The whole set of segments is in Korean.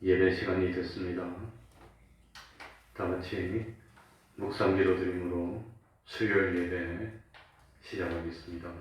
예배 시간이 됐습니다. 다 같이 묵상 기도 드림으로 수요일 예배 시작하겠습니다.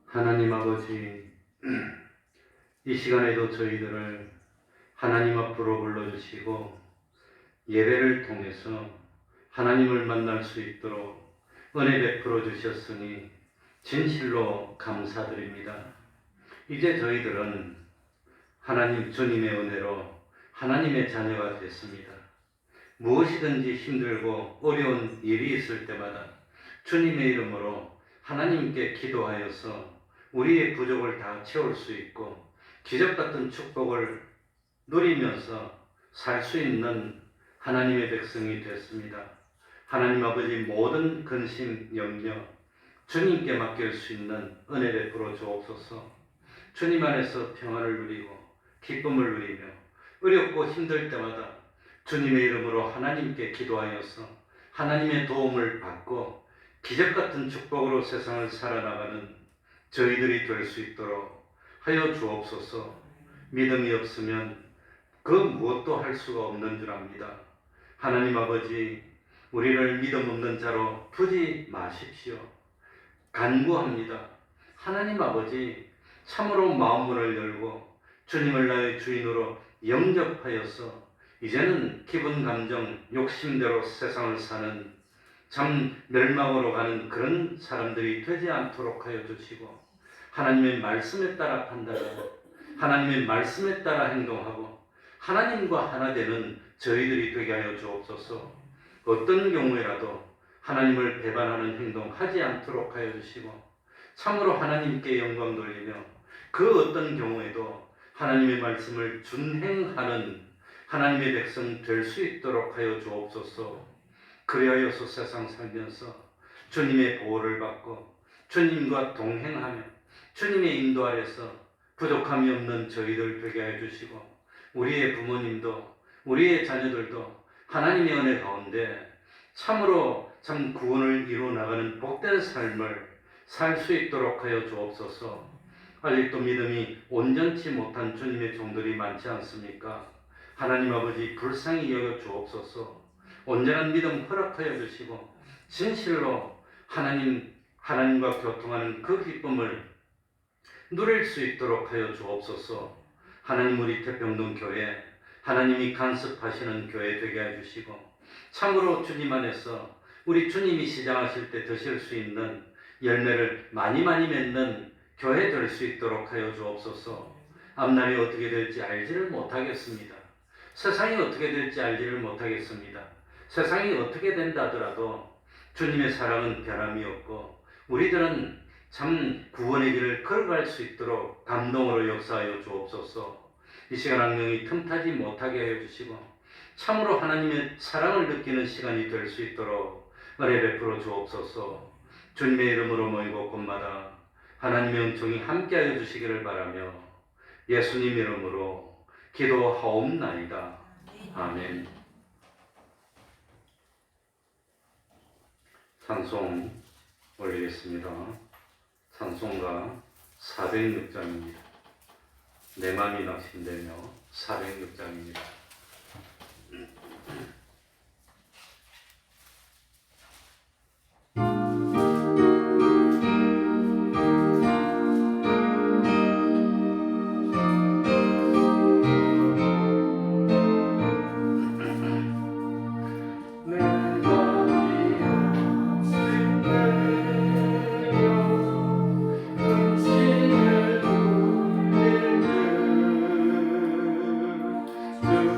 하나님 아버지, 이 시간에도 저희들을 하나님 앞으로 불러주시고 예배를 통해서 하나님을 만날 수 있도록 은혜 베풀어 주셨으니 진실로 감사드립니다. 이제 저희들은 하나님 주님의 은혜로 하나님의 자녀가 됐습니다. 무엇이든지 힘들고 어려운 일이 있을 때마다 주님의 이름으로 하나님께 기도하여서 우리의 부족을 다 채울 수 있고 기적 같은 축복을 누리면서 살 수 있는 하나님의 백성이 됐습니다. 하나님 아버지 모든 근심, 염려 주님께 맡길 수 있는 은혜 베풀어 주옵소서. 주님 안에서 평안을 누리고 기쁨을 누리며 어렵고 힘들 때마다 주님의 이름으로 하나님께 기도하여서 하나님의 도움을 받고 기적 같은 축복으로 세상을 살아나가는 저희들이 될 수 있도록 하여 주옵소서. 믿음이 없으면 그 무엇도 할 수가 없는 줄 압니다. 하나님 아버지, 우리를 믿음 없는 자로 두지 마십시오. 간구합니다. 하나님 아버지, 참으로 마음문을 열고 주님을 나의 주인으로 영접하여서 이제는 기분, 감정, 욕심대로 세상을 사는 참 멸망으로 가는 그런 사람들이 되지 않도록 하여 주시고 하나님의 말씀에 따라 판단하고 하나님의 말씀에 따라 행동하고 하나님과 하나 되는 저희들이 되게 하여 주옵소서. 어떤 경우에라도 하나님을 배반하는 행동 하지 않도록 하여 주시고 참으로 하나님께 영광 돌리며 그 어떤 경우에도 하나님의 말씀을 준행하는 하나님의 백성 될 수 있도록 하여 주옵소서. 그리하여서 세상 살면서 주님의 보호를 받고 주님과 동행하며 주님의 인도 아래서 부족함이 없는 저희들 되게 해 주시고 우리의 부모님도 우리의 자녀들도 하나님의 은혜 가운데 참으로 참 구원을 이루어 나가는 복된 삶을 살 수 있도록 하여 주옵소서. 아직도 믿음이 온전치 못한 주님의 종들이 많지 않습니까? 하나님 아버지 불쌍히 여겨 주옵소서. 온전한 믿음 허락하여 주시고 진실로 하나님과 교통하는 그 기쁨을 누릴 수 있도록 하여 주옵소서. 하나님 우리 태평동 교회 하나님이 간섭하시는 교회 되게 해주시고 참으로 주님 안에서 우리 주님이 시작하실 때 드실 수 있는 열매를 많이 맺는 교회 될 수 있도록 하여 주옵소서. 앞날이 어떻게 될지 알지를 못하겠습니다. 세상이 어떻게 될지 알지를 못하겠습니다. 세상이 어떻게 된다 하더라도 주님의 사랑은 변함이 없고 우리들은 참 구원의 길을 걸어갈 수 있도록 감동으로 역사하여 주옵소서. 이 시간 악령이 틈타지 못하게 하여 주시고 참으로 하나님의 사랑을 느끼는 시간이 될 수 있도록 은혜 베풀어 주옵소서. 주님의 이름으로 모이고 곳마다 하나님의 은총이 함께하여 주시기를 바라며 예수님 이름으로 기도하옵나이다. 아멘. 찬송 올리겠습니다. 찬송가 406장입니다. 내 맘이 낙심되며 406장입니다. 주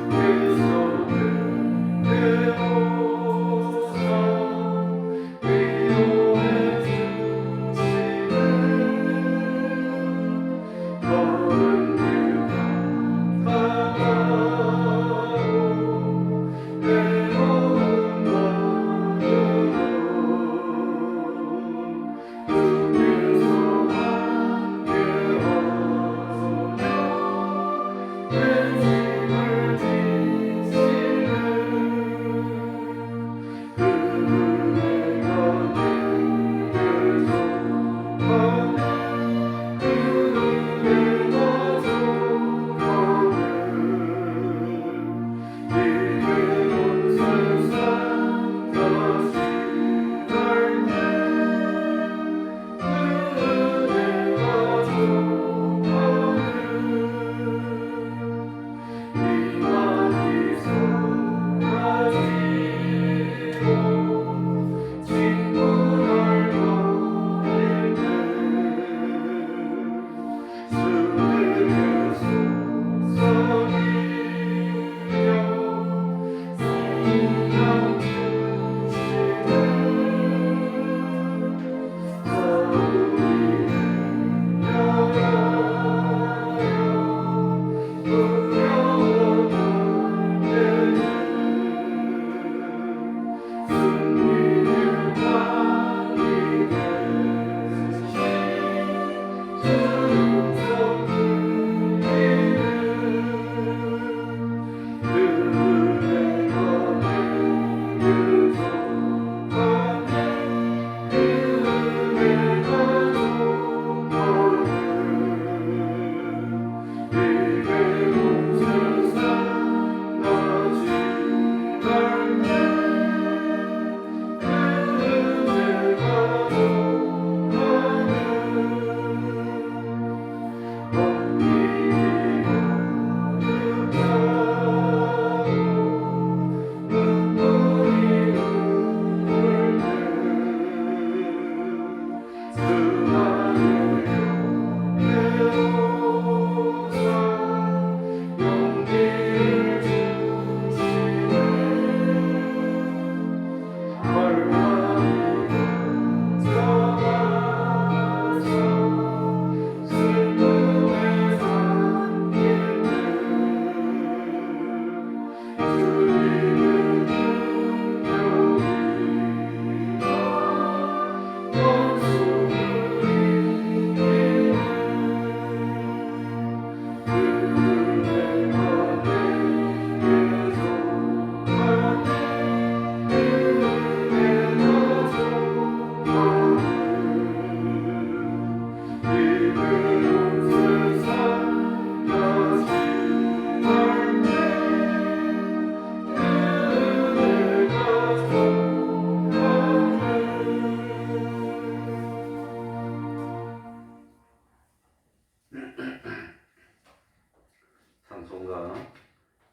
찬송가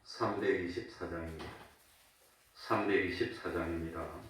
324장입니다. 324장입니다.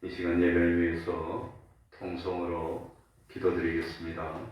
이 시간 예배를 위해서 통성으로 기도드리겠습니다.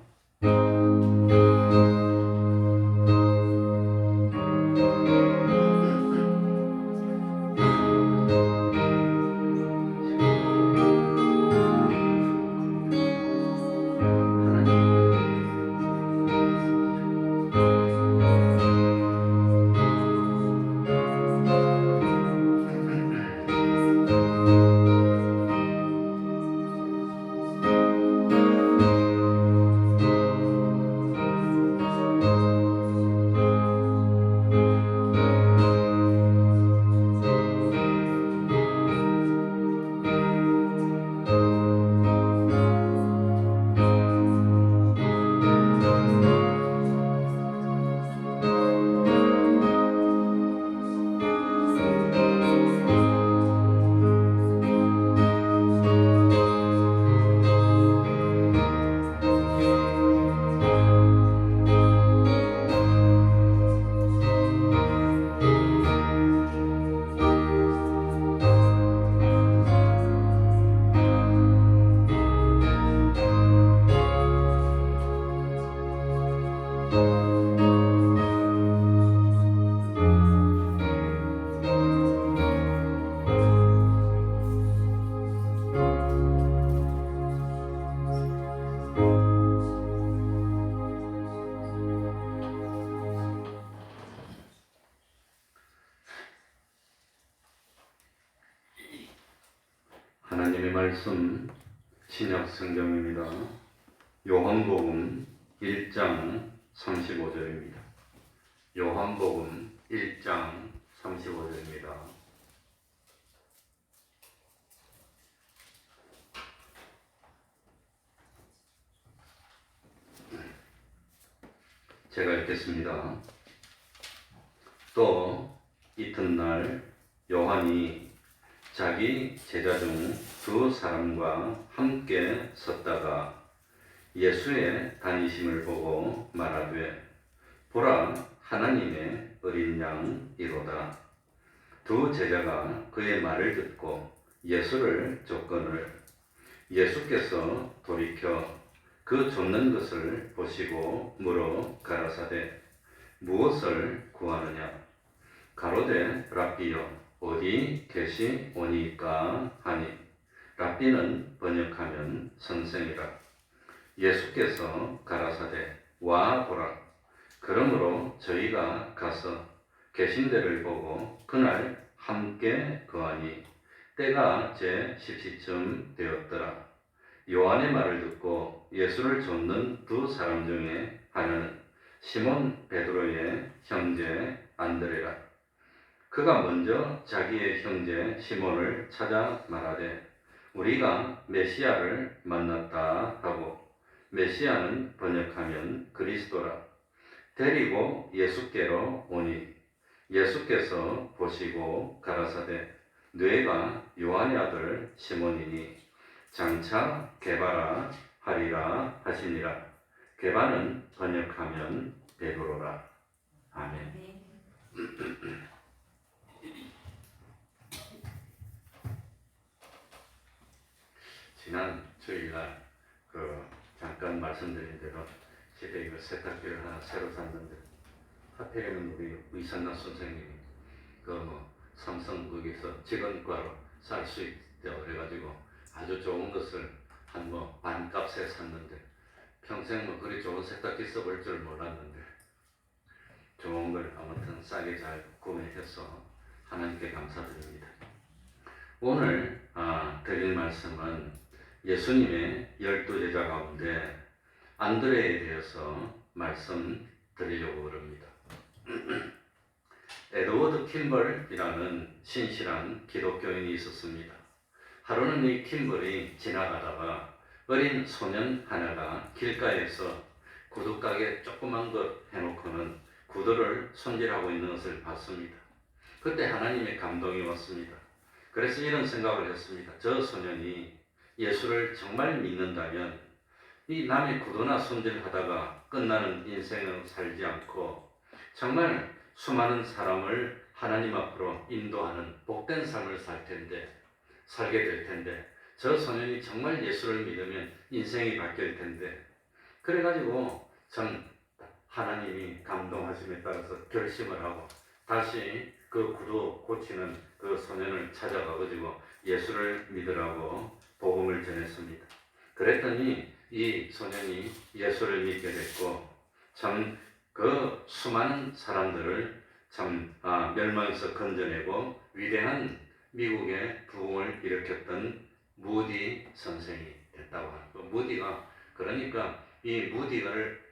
말씀 신약 성경입니다. 요한복음 1장 35절입니다. 요한복음 1장 35절입니다. 제가 읽겠습니다. 또 이튿날 요한이 자기 제자 중 두 사람과 함께 섰다가 예수의 다니심을 보고 말하되 보라 하나님의 어린 양이로다. 두 제자가 그의 말을 듣고 예수를 쫓거늘 예수께서 돌이켜 그 쫓는 것을 보시고 물어 가라사대 무엇을 구하느냐. 가로되 랍비여 어디 계시오니까 하니 랍비는 번역하면 선생이라. 예수께서 가라사대 와 보라. 그러므로 저희가 가서 계신 데를 보고 그날 함께 거하니 때가 제 10시쯤 되었더라. 요한의 말을 듣고 예수를 쫓는 두 사람 중에 하나는 시몬 베드로의 형제 안드레라. 그가 먼저 자기의 형제 시몬을 찾아 말하되 우리가 메시아를 만났다 하고, 메시아는 번역하면 그리스도라. 데리고 예수께로 오니 예수께서 보시고 가라사대 뇌가 요한의 아들 시몬이니 장차 게바라 하리라 하시니라. 게바는 번역하면 베드로라. 아멘. 지난 주일날 잠깐 말씀드린 대로 집에 이거 세탁기를 하나 새로 샀는데 하필이면 우리 의선나 선생님이 삼성 거기서 직원과로 살 수 있다 그래가지고 아주 좋은 것을 한 반값에 샀는데 평생 그리 좋은 세탁기 써볼 줄 몰랐는데 좋은 걸 아무튼 싸게 잘 구매해서 하나님께 감사드립니다. 오늘 드릴 말씀은 예수님의 12제자 가운데 안드레에 대해서 말씀드리려고 합니다. 에드워드 킴벌이라는 신실한 기독교인이 있었습니다. 하루는 이 킴벌이 지나가다가 어린 소년 하나가 길가에서 구두가게 조그만 것 해놓고는 구두를 손질하고 있는 것을 봤습니다. 그때 하나님의 감동이 왔습니다. 그래서 이런 생각을 했습니다. 저 소년이 예수를 정말 믿는다면 이 남의 구두나 손질하다가 끝나는 인생을 살지 않고 정말 수많은 사람을 하나님 앞으로 인도하는 복된 삶을 살게 될 텐데 저 소년이 정말 예수를 믿으면 인생이 바뀔 텐데 그래가지고 전 하나님이 감동하심에 따라서 결심을 하고 다시 그 구두 고치는 그 소년을 찾아가가지고 예수를 믿으라고 복음을 전했습니다. 그랬더니 이 소년이 예수를 믿게 됐고 참 그 수많은 사람들을 멸망에서 건져내고 위대한 미국의 부흥을 일으켰던 무디 선생이 됐다고 합니다. 무디가 그러니까 이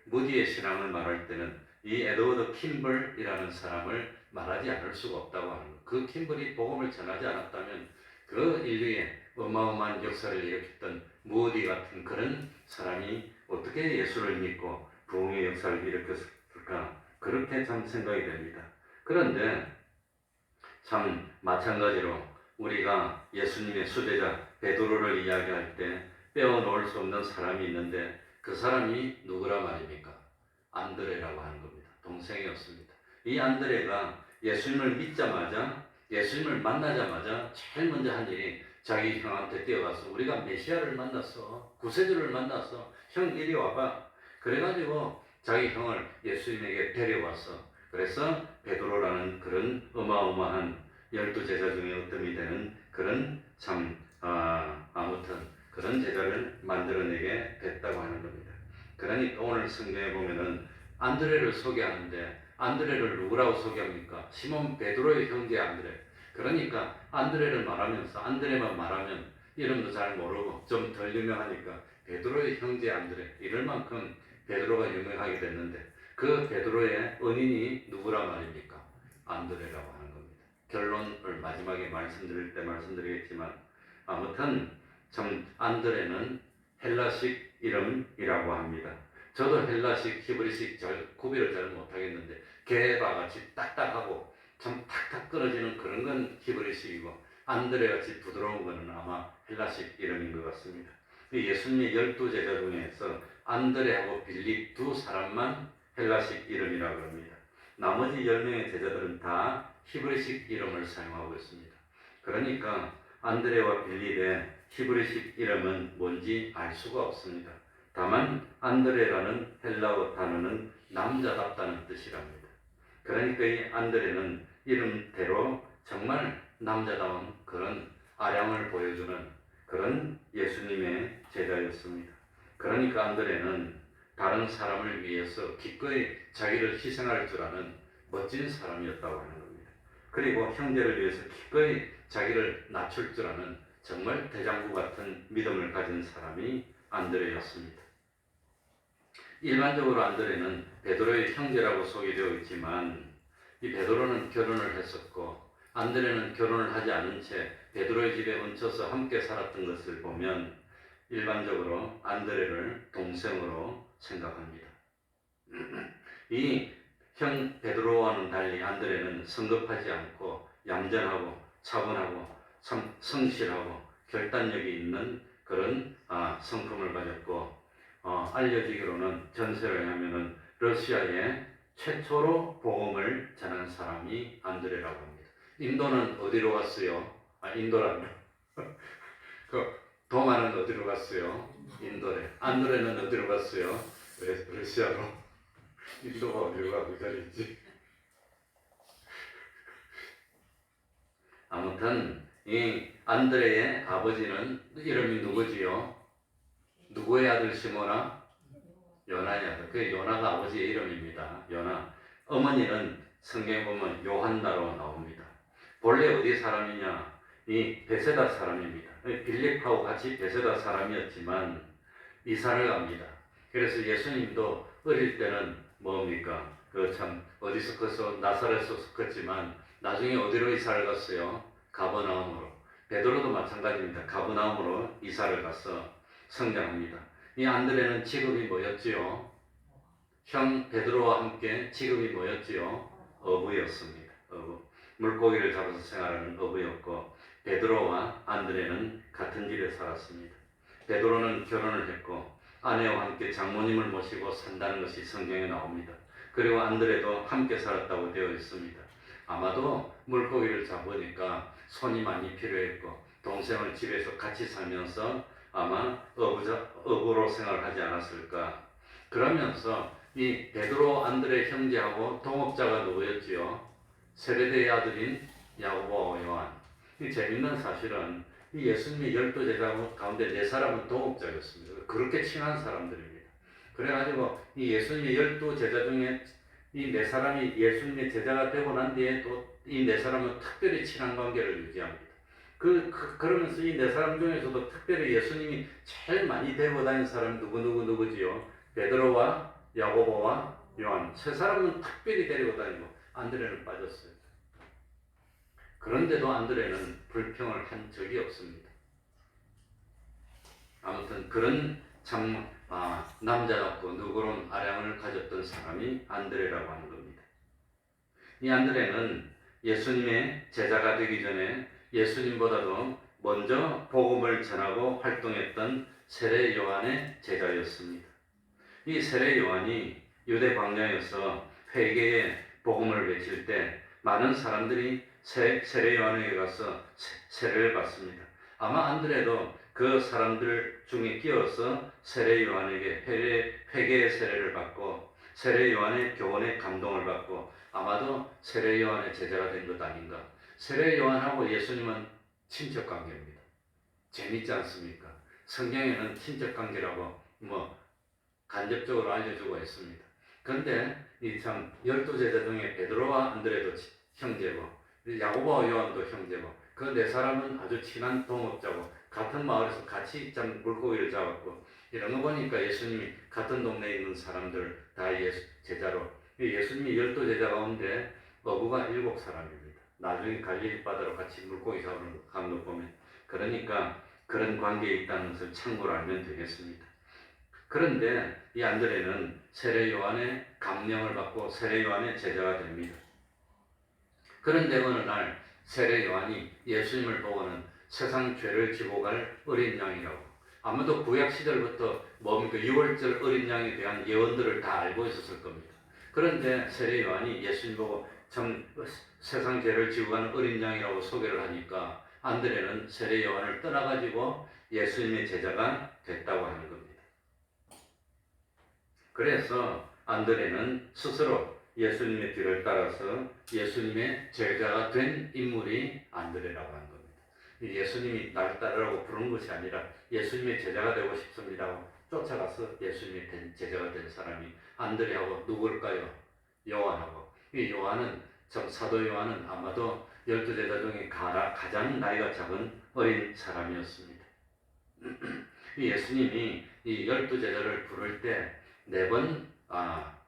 무디의 신앙을 말할 때는 이 에드워드 킴벌이라는 사람을 말하지 않을 수가 없다고 하는 거예요. 그 킴벌이 복음을 전하지 않았다면 그 인류의 어마어마한 역사를 일으켰던 무디 같은 그런 사람이 어떻게 예수를 믿고 부흥의 역사를 일으켰을까? 그렇게 참 생각이 됩니다. 그런데 참 마찬가지로 우리가 예수님의 수제자 베드로를 이야기할 때 빼어놓을 수 없는 사람이 있는데 그 사람이 누구라 말입니까? 안드레라고 하는 겁니다. 동생이었습니다. 이 안드레가 예수님을 믿자마자 예수님을 만나자마자 제일 먼저 한 일이 자기 형한테 뛰어가서 우리가 메시아를 만났어. 구세주를 만났어. 형 이리 와봐. 그래가지고 자기 형을 예수님에게 데려왔어. 그래서 베드로라는 그런 어마어마한 12제자 중에 어떤 이 되는 그런 아무튼 그런 제자를 만들어내게 됐다고 하는 겁니다. 그러니까 오늘 성경에 보면은 안드레를 소개하는데 안드레를 누구라고 소개합니까? 시몬 베드로의 형제 안드레. 그러니까 안드레를 말하면서 안드레만 말하면 이름도 잘 모르고 좀 덜 유명하니까 베드로의 형제 안드레 이럴 만큼 베드로가 유명하게 됐는데 그 베드로의 은인이 누구란 말입니까? 안드레라고 하는 겁니다. 결론을 마지막에 말씀드릴 때 말씀드리겠지만 아무튼 참 안드레는 헬라식 이름이라고 합니다. 저도 헬라식 히브리식 구별을 잘 못하겠는데 게바 같이 딱딱하고 참 탁탁 끊어지는 그런 건 히브리식이고 안드레 같이 부드러운 것은 아마 헬라식 이름인 것 같습니다. 예수님의 12제자 중에서 안드레하고 빌립 두 사람만 헬라식 이름이라고 합니다. 나머지 10명의 제자들은 다 히브리식 이름을 사용하고 있습니다. 그러니까 안드레와 빌립의 히브리식 이름은 뭔지 알 수가 없습니다. 다만 안드레라는 헬라어 단어는 남자답다는 뜻이랍니다. 그러니까 이 안드레는 이름대로 정말 남자다운 그런 아량을 보여주는 그런 예수님의 제자였습니다. 그러니까 안드레는 다른 사람을 위해서 기꺼이 자기를 희생할 줄 아는 멋진 사람이었다고 하는 겁니다. 그리고 형제를 위해서 기꺼이 자기를 낮출 줄 아는 정말 대장부 같은 믿음을 가진 사람이 안드레였습니다. 일반적으로 안드레는 베드로의 형제라고 소개되어 있지만 이 베드로는 결혼을 했었고 안드레는 결혼을 하지 않은 채 베드로의 집에 얹혀서 함께 살았던 것을 보면 일반적으로 안드레를 동생으로 생각합니다. 이 형 베드로와는 달리 안드레는 성급하지 않고 얌전하고 차분하고 성실하고 결단력이 있는 그런 성품을 가졌고 알려지기로는 전설에 의하면은 러시아에 최초로 복음을 전한 사람이 안드레라고 합니다. 인도는 어디로 갔어요? 인도란다. 그 동아는 어디로 갔어요? 인도래. 안드레는 어디로 갔어요? 러시아로. 인도가 어디로 가고 자리있지? 아무튼 이 안드레의 아버지는 이름이 누구지요? 누구의 아들 시모나? 요나의 아들. 그 요나가 아버지의 이름입니다. 요나. 어머니는 성경에 보면 요한나로 나옵니다. 본래 어디 사람이냐? 이 베세다 사람입니다. 빌립하고 같이 베세다 사람이었지만 이사를 갑니다. 그래서 예수님도 어릴 때는 뭡니까? 그 참 어디서 커서 나사렛에서 컸지만 나중에 어디로 이사를 갔어요? 가버나움으로. 베드로도 마찬가지입니다. 가버나움으로 이사를 가서 성장합니다. 이 안드레는 직업이 뭐였지요? 형 베드로와 함께 직업이 뭐였지요? 어부였습니다. 어부. 물고기를 잡아서 생활하는 어부였고 베드로와 안드레는 같은 집에 살았습니다. 베드로는 결혼을 했고 아내와 함께 장모님을 모시고 산다는 것이 성경에 나옵니다. 그리고 안드레도 함께 살았다고 되어 있습니다. 아마도 물고기를 잡으니까 손이 많이 필요했고 동생을 집에서 같이 살면서 아마 어부로 생활하지 않았을까. 그러면서 이 베드로 안드레 형제하고 동업자가 누구였지요? 세베대의 아들인 야고보 요한. 이 재밌는 사실은 이 예수님의 12제자 가운데 4사람은 동업자였습니다. 그렇게 친한 사람들입니다. 그래가지고 이 예수님의 12제자 중에 이 4사람이 예수님의 제자가 되고 난 뒤에 또 이 4사람은 특별히 친한 관계를 유지합니다. 그러면서 이 4사람 중에서도 특별히 예수님이 제일 많이 데리고 다닌 사람이 누구지요? 베드로와 야고보와 요한. 3사람은 특별히 데리고 다니고 안드레는 빠졌어요. 그런데도 안드레는 불평을 한 적이 없습니다. 아무튼 그런 참 남자답고 누그러운 아량을 가졌던 사람이 안드레라고 하는 겁니다. 이 안드레는 예수님의 제자가 되기 전에 예수님보다도 먼저 복음을 전하고 활동했던 세례 요한의 제자였습니다. 이 세례 요한이 유대 광야에서 회개의 복음을 외칠 때 많은 사람들이 세례 요한에게 가서 세례를 받습니다. 아마 안드레도 그 사람들 중에 끼어서 세례 요한에게 회개의 세례를 받고 세례 요한의 교훈에 감동을 받고 아마도 세례 요한의 제자가 된 것 아닌가. 세례 요한하고 예수님은 친척 관계입니다. 재밌지 않습니까? 성경에는 친척 관계라고 간접적으로 알려주고 있습니다. 그런데 이 참 12제자 중에 베드로와 안드레도 형제고 야고보와 요한도 형제고 그 4사람은 아주 친한 동업자고 같은 마을에서 같이 물고기를 잡았고 이런 거 보니까 예수님이 같은 동네에 있는 사람들 다 제자로 예수님이 12제자 가운데 어부가 7사람입니다. 나중에 갈릴리 바다로 같이 물고기 잡으러 가는 거 보면 그러니까 그런 관계에 있다는 것을 참고로 알면 되겠습니다. 그런데 이 안드레는 세례 요한의 감명을 받고 세례 요한의 제자가 됩니다. 그런데 어느 날 세례 요한이 예수님을 보고는 세상 죄를 지고 갈 어린 양이라고, 아마도 구약 시절부터 뭡니까 유월절 어린 양에 대한 예언들을 다 알고 있었을 겁니다. 그런데 세례 요한이 예수님 보고 참 세상 죄를 지고 가는 어린 양이라고 소개를 하니까 안드레는 세례 요한을 떠나가지고 예수님의 제자가 됐다고 하는 겁니다. 그래서 안드레는 스스로 예수님의 뒤를 따라서 예수님의 제자가 된 인물이 안드레라고 하는 겁니다. 예수님이 날 따르라고 부르는 것이 아니라 예수님의 제자가 되고 싶습니다고 쫓아가서 예수님의 제자가 된 사람이 안드레하고 누구일까요? 요한하고. 이 요한은 사도 요한은 아마도 12제자 중에 가장 나이가 작은 어린 사람이었습니다. 예수님이 이 12제자를 부를 때 4번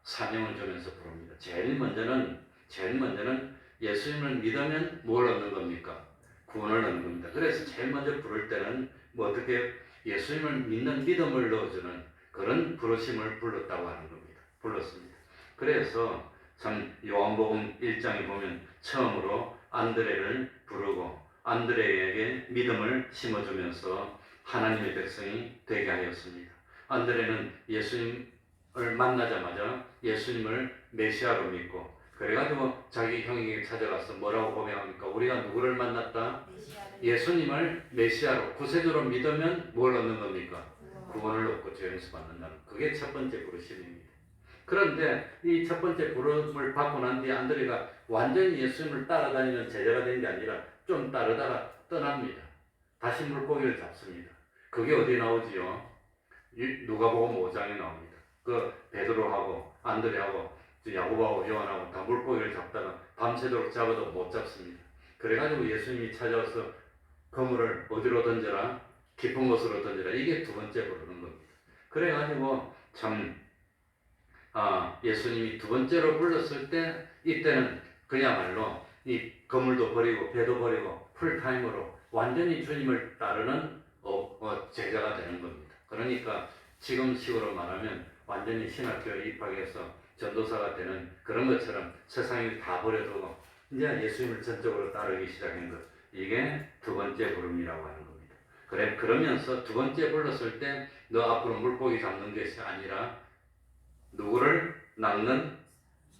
사명을 주면서 부릅니다. 제일 먼저는 예수님을 믿으면 뭘 얻는 겁니까? 구원을 얻는 겁니다. 그래서 제일 먼저 부를 때는 어떻게 예수님을 믿는 믿음을 넣어주는 그런 부르심을 불렀다고 하는 겁니다. 불렀습니다. 그래서 참 요한복음 1장에 보면 처음으로 안드레를 부르고 안드레에게 믿음을 심어주면서 하나님의 백성이 되게 하였습니다. 안드레는 예수님을 만나자마자 예수님을 메시아로 믿고 그래가지고 자기 형에게 찾아가서 뭐라고 고백합니까? 우리가 누구를 만났다? 예수님을 메시아로 구세주로 믿으면 뭘 얻는 겁니까? 구원을 얻고 죄용서 받는다는, 그게 첫 번째 부르심입니다. 그런데 이 첫 번째 부름을 받고 난 뒤에 안드레가 완전히 예수님을 따라다니는 제자가 된 게 아니라 좀 따르다가 떠납니다. 다시 물고기를 잡습니다. 그게 어디 나오지요? 누가복음 5장에 나옵니다. 그 베드로하고 안드레하고 야고보하고 요한하고 다 물고기를 잡다가 밤새도록 잡아도 못 잡습니다. 그래가지고 예수님이 찾아와서 그물을 어디로 던져라? 깊은 곳으로 던져라. 이게 두 번째 부르는 겁니다. 그래가지고 참 예수님이 두 번째로 불렀을 때 이때는 그야말로 이 그물도 버리고 배도 버리고 풀타임으로 완전히 주님을 따르는 제자가 되는 겁니다. 그러니까 지금식으로 말하면 완전히 신학교에 입학해서 전도사가 되는 그런 것처럼 세상을 다 버려두고 이제 예수님을 전적으로 따르기 시작한 것, 이게 두 번째 부름이라고 하는 겁니다. 그러면서 두 번째 불렀을 때 너 앞으로 물고기 잡는 것이 아니라 누구를 낚는,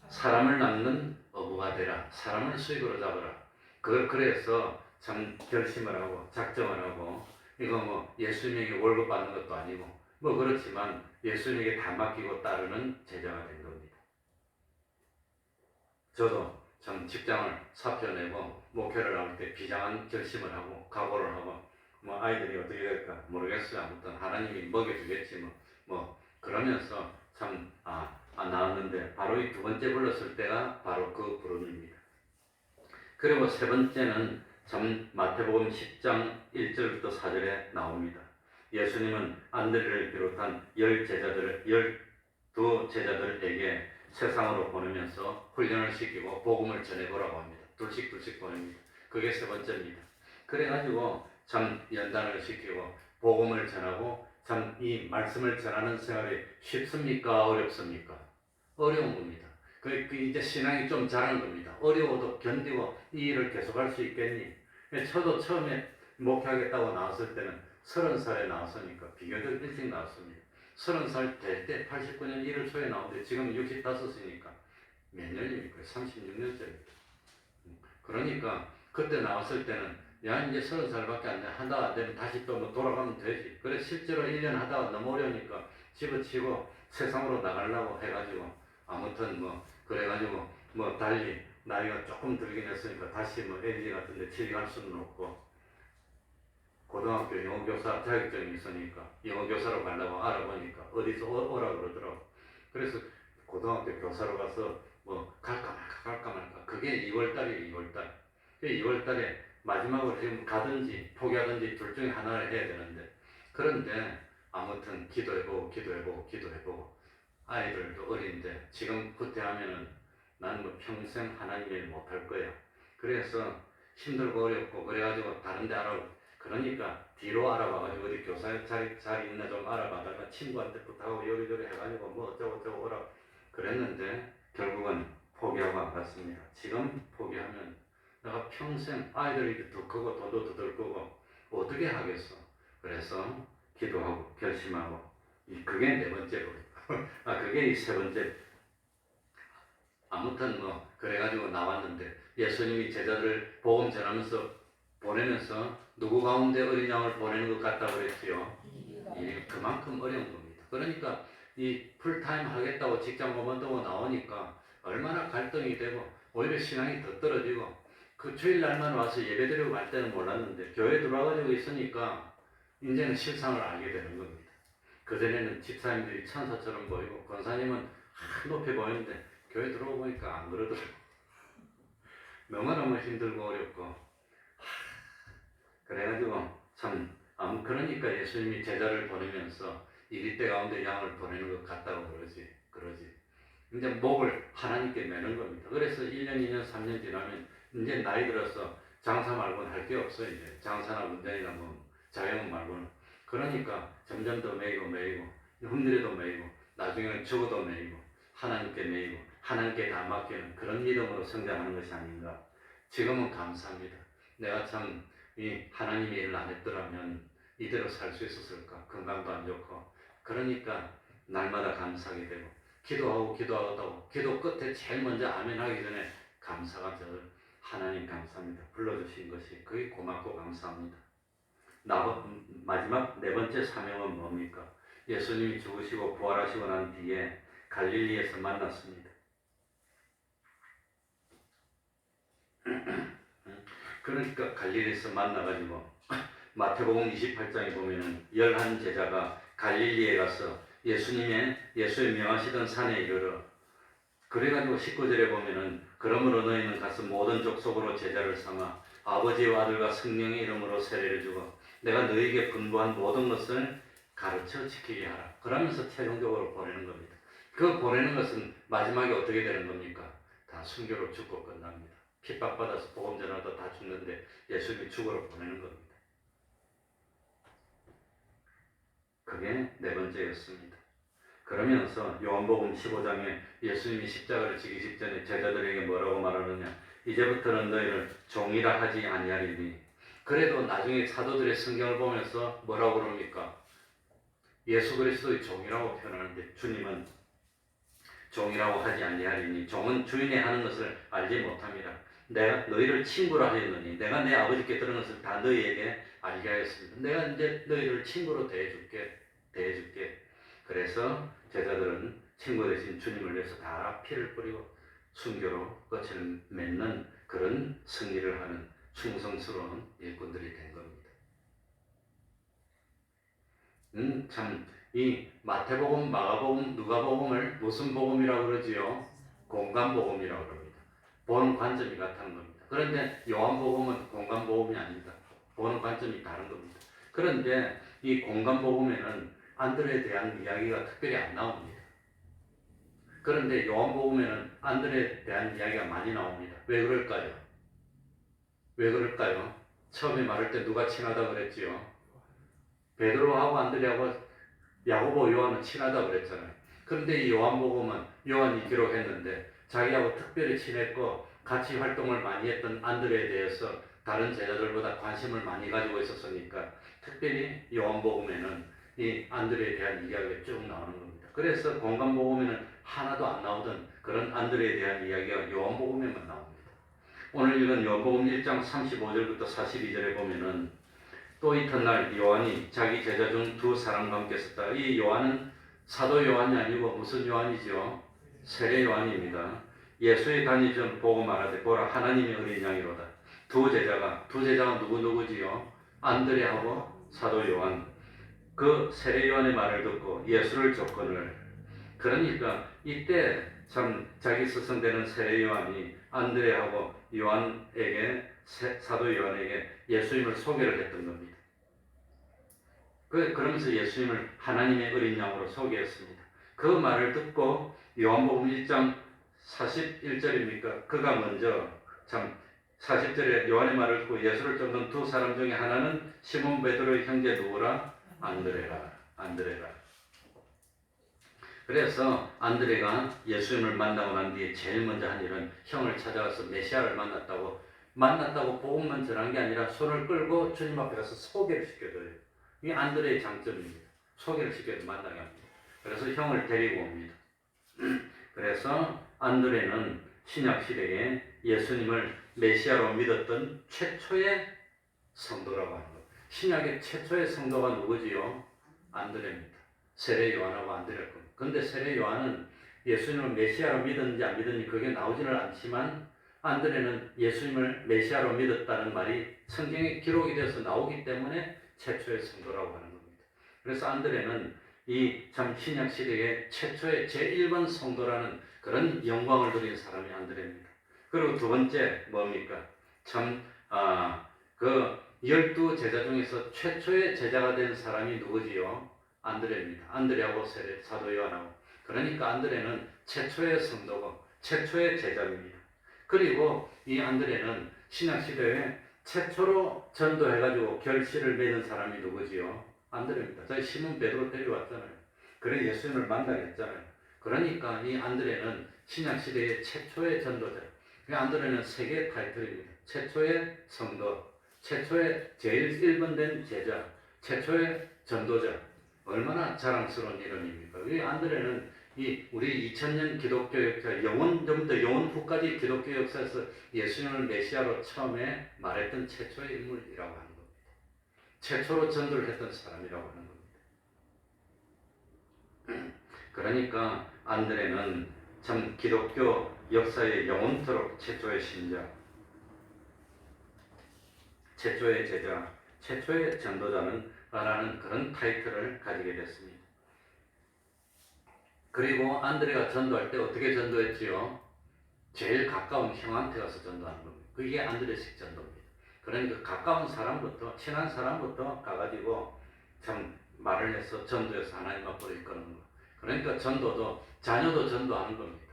사람을 낚는 어부가 되라. 사람을 수익으로 잡으라. 그래서 참 결심을 하고 작정을 하고, 이거 예수님에게 월급 받는 것도 아니고 그렇지만 예수님에게 다 맡기고 따르는 제자가 된 겁니다. 저도 참 직장을 사표내고 목회를 나올 때 비장한 결심을 하고 각오를 하고 아이들이 어떻게 될까 모르겠어요. 아무튼 하나님이 먹여주겠지 그러면서 참 나왔는데 바로 이 두 번째 불렀을 때가 바로 그 부름입니다. 그리고 세 번째는 참 마태복음 10장 1절부터 4절에 나옵니다. 예수님은 안드레를 비롯한 12 제자들에게 세상으로 보내면서 훈련을 시키고 복음을 전해보라고 합니다. 둘씩 보냅니다. 그게 세 번째입니다. 그래가지고 참 연단을 시키고 복음을 전하고 참 이 말씀을 전하는 생활이 쉽습니까? 어렵습니까? 어려운 겁니다. 이제 신앙이 좀 자란 겁니다. 어려워도 견디고 이 일을 계속할 수 있겠니? 저도 처음에 목회하겠다고 나왔을 때는 30살에 나왔으니까 비교적 일찍 나왔습니다. 30살 될 때 89년 1월 초에 나오는데 지금 65이니까 몇 년입니까? 36년째입니다. 그러니까 그때 나왔을 때는 이제 30살밖에 안 되면 다시 또 돌아가면 되지. 그래 실제로 1년 하다가 너무 어려우니까 집어치고 세상으로 나가려고 해가지고 아무튼 그래가지고 달리 나이가 조금 들긴 했으니까 다시 LG 같은 데 취직할 수는 없고 고등학교 영어교사 자격증이 있으니까 영어교사로 가려고 알아보니까 어디서 오라 그러더라고. 그래서 고등학교 교사로 가서 갈까 말까 그게 2월달이에요. 2월달. 2월달에 마지막으로 지금 가든지 포기하든지 둘 중에 하나를 해야 되는데, 그런데 아무튼 기도해보고 아이들도 어린데 지금 후퇴하면은 나는 뭐 평생 하나님 일 못할 거야. 그래서 힘들고 어렵고 그래가지고 다른 데 그러니까 뒤로 알아봐가지고 어디 교사 자리 있나 좀 알아봐다가 친구한테 부탁하고 요리조리 해가지고 뭐 어쩌고 오라 그랬는데 결국은 포기하고 안 갔습니다. 지금 포기하면 내가 평생 아이들이 더 크고 돈도 더 들 거고 어떻게 하겠어. 그래서 기도하고 결심하고 그게 네 번째로 그게 세 번째. 아무튼 뭐 그래가지고 나왔는데 예수님이 제자들 복음 전하면서 보내면서 누구 가운데 어린 양을 보내는 것 같다고 그랬지요. 이 그만큼 어려운 겁니다. 그러니까 이 풀타임 하겠다고 직장 그만두고 나오니까 얼마나 갈등이 되고 오히려 신앙이 더 떨어지고 그 주일날만 와서 예배드리고 갈 때는 몰랐는데 교회 들어와가지고 있으니까 이제는 실상을 알게 되는 겁니다. 그전에는 집사님들이 천사처럼 보이고 권사님은 높이 보이는데 교회 들어오고 보니까 안 그러더라고. 너무너무 힘들고 어렵고 그래가지고 참 그러니까 예수님이 제자를 보내면서 이리때 가운데 양을 보내는 것 같다고 그러지. 이제 목을 하나님께 매는 겁니다. 그래서 1년, 2년, 3년 지나면 이제 나이 들어서 장사 말고는 할 게 없어. 이제 장사나 운전이나 뭐 자영 말고는. 그러니까 점점 더 매이고 흠들에도 매이고 나중에는 죽어도 매이고 하나님께 매이고 하나님께 다 맡기는 그런 믿음으로 성장하는 것이 아닌가. 지금은 감사합니다. 내가 참 이 하나님의 일을 안 했더라면 이대로 살 수 있었을까. 건강도 안 좋고. 그러니까 날마다 감사하게 되고 기도하고 기도 끝에 제일 먼저 아멘 하기 전에 감사가 저를 하나님 감사합니다. 불러주신 것이 그게 고맙고 감사합니다. 마지막 네 번째 사명은 뭡니까? 예수님이 죽으시고 부활하시고 난 뒤에 갈릴리에서 만났습니다. 그러니까 갈릴리에서 만나가지고 마태복음 28장에 보면은 11 제자가 갈릴리에 가서 예수의 명하시던 산에 이르러 그래가지고 19절에 보면은 그러므로 너희는 가서 모든 족속으로 제자를 삼아 아버지와 아들과 성령의 이름으로 세례를 주고 내가 너희에게 분부한 모든 것을 가르쳐 지키게 하라. 그러면서 최종적으로 보내는 겁니다. 그 보내는 것은 마지막에 어떻게 되는 겁니까? 다 순교로 죽고 끝납니다. 핍박받아서 복음 전하다 다 죽는데 예수님이 죽으러 보내는 겁니다. 그게 네 번째였습니다. 그러면서 요한복음 15장에 예수님이 십자가를 지기 직전에 제자들에게 뭐라고 말하느냐. 이제부터는 너희를 종이라 하지 아니하리니. 그래도 나중에 사도들의 성경을 보면서 뭐라고 그럽니까? 예수 그리스도의 종이라고 표현하는데 주님은 종이라고 하지 아니하리니. 종은 주인이 하는 것을 알지 못합니다. 내가 너희를 친구로 하였느니 내가 내 아버지께 들은 것을 다 너희에게 알게 하였습니다. 내가 이제 너희를 친구로 대해줄게. 그래서 제자들은 친구 대신 주님을 위해서 다 피를 뿌리고 순교로 끝을 맺는 그런 승리를 하는 충성스러운 일꾼들이 된 겁니다. 참 이 마태복음, 마가복음, 누가복음을 무슨 복음이라고 그러지요? 공간복음이라고 그럽니다. 보는 관점이 같은 겁니다. 그런데 요한복음은 공간복음이 아닙니다. 보는 관점이 다른 겁니다. 그런데 이 공간복음에는 안드레에 대한 이야기가 특별히 안 나옵니다. 그런데 요한복음에는 안드레에 대한 이야기가 많이 나옵니다. 왜 그럴까요? 처음에 말할 때 누가 친하다 그랬지요? 베드로하고 안드레하고 야고보, 요한은 친하다 그랬잖아요. 그런데 이 요한복음은 요한이 기록했는데 자기하고 특별히 친했고 같이 활동을 많이 했던 안드레에 대해서 다른 제자들보다 관심을 많이 가지고 있었으니까 특별히 요한복음에는 이 안드레에 대한 이야기가 쭉 나오는 겁니다. 그래서 공간복음에는 하나도 안 나오던 그런 안드레에 대한 이야기가 요한복음에만 나옵니다. 오늘 읽은 요한복음 1장 35절부터 42절에 보면은 또 이튿날 요한이 자기 제자 중 두 사람과 함께 있었다. 이 요한은 사도 요한이 아니고 무슨 요한이죠? 세례 요한입니다. 예수의 단이 전 보고 말하되 보라 하나님의 어린 양이로다. 두 제자가 누구지요? 안드레하고 사도 요한. 그 세례 요한의 말을 듣고 예수를 접근을. 그러니까 이때 참 자기 스승되는 세례 요한이 안드레하고 요한에게 사도 요한에게 예수님을 소개를 했던 겁니다. 그러면서 예수님을 하나님의 어린 양으로 소개했습니다. 그 말을 듣고 요한복음 1장 41절입니까? 그가 먼저 참 40절에 요한의 말을 듣고 예수를 쫓는 두 사람 중에 하나는 시몬 베드로의 형제 누구라? 안드레라. 그래서 안드레가 예수님을 만나고 난 뒤에 제일 먼저 한 일은 형을 찾아가서 메시아를 만났다고 복음만 전한 게 아니라 손을 끌고 주님 앞에 가서 소개를 시켜줘요. 이게 안드레의 장점입니다. 소개를 시켜서 만나게 합니다. 그래서 형을 데리고 옵니다. 그래서 안드레는 신약 시대에 예수님을 메시아로 믿었던 최초의 성도라고 하는 것. 신약의 최초의 성도가 누구지요? 안드레입니다. 세례 요한하고 안드레일 겁니다. 그런데 세례 요한은 예수님을 메시아로 믿었는지 안 믿었는지 그게 나오지는 않지만 안드레는 예수님을 메시아로 믿었다는 말이 성경에 기록이 되어서 나오기 때문에 최초의 성도라고 하는 겁니다. 그래서 안드레는 이 참 신약 시대의 최초의 제1번 성도라는 그런 영광을 누린 사람이 안드레입니다. 그리고 두 번째 뭡니까? 그 12제자 중에서 최초의 제자가 된 사람이 누구지요? 안드레입니다. 안드레하고 사도 요한하고. 그러니까 안드레는 최초의 성도고 최초의 제자입니다. 그리고 이 안드레는 신약시대에 최초로 전도해가지고 결실을 맺은 사람이 누구지요? 안드레입니다. 저희 시몬 베드로 데려왔잖아요. 그래 예수님을 만나게 했잖아요. 그러니까 이 안드레는 신약시대의 최초의 전도자. 안드레는 세 개의 타이틀입니다. 최초의 성도, 최초의 제일 1번 된 제자, 최초의 전도자. 얼마나 자랑스러운 이름입니까? 이 안드레는 우리 2000년 기독교 역사, 영원전부터 영원 후까지 기독교 역사에서 예수님을 메시아로 처음에 말했던 최초의 인물이라고 하는 겁니다. 최초로 전도를 했던 사람이라고 하는 겁니다. 그러니까 안드레는 참 기독교 역사에 영원토록 최초의 신자, 최초의 제자, 최초의 전도자는 라는 그런 타이틀을 가지게 됐습니다. 그리고 안드레가 전도할 때 어떻게 전도했지요? 제일 가까운 형한테 가서 전도하는 겁니다. 그게 안드레식 전도입니다. 그러니까 가까운 사람부터, 친한 사람부터 가가지고 참 말을 해서 전도해서 하나님 앞으로 이끄는 거. 그러니까 전도도, 자녀도 전도하는 겁니다.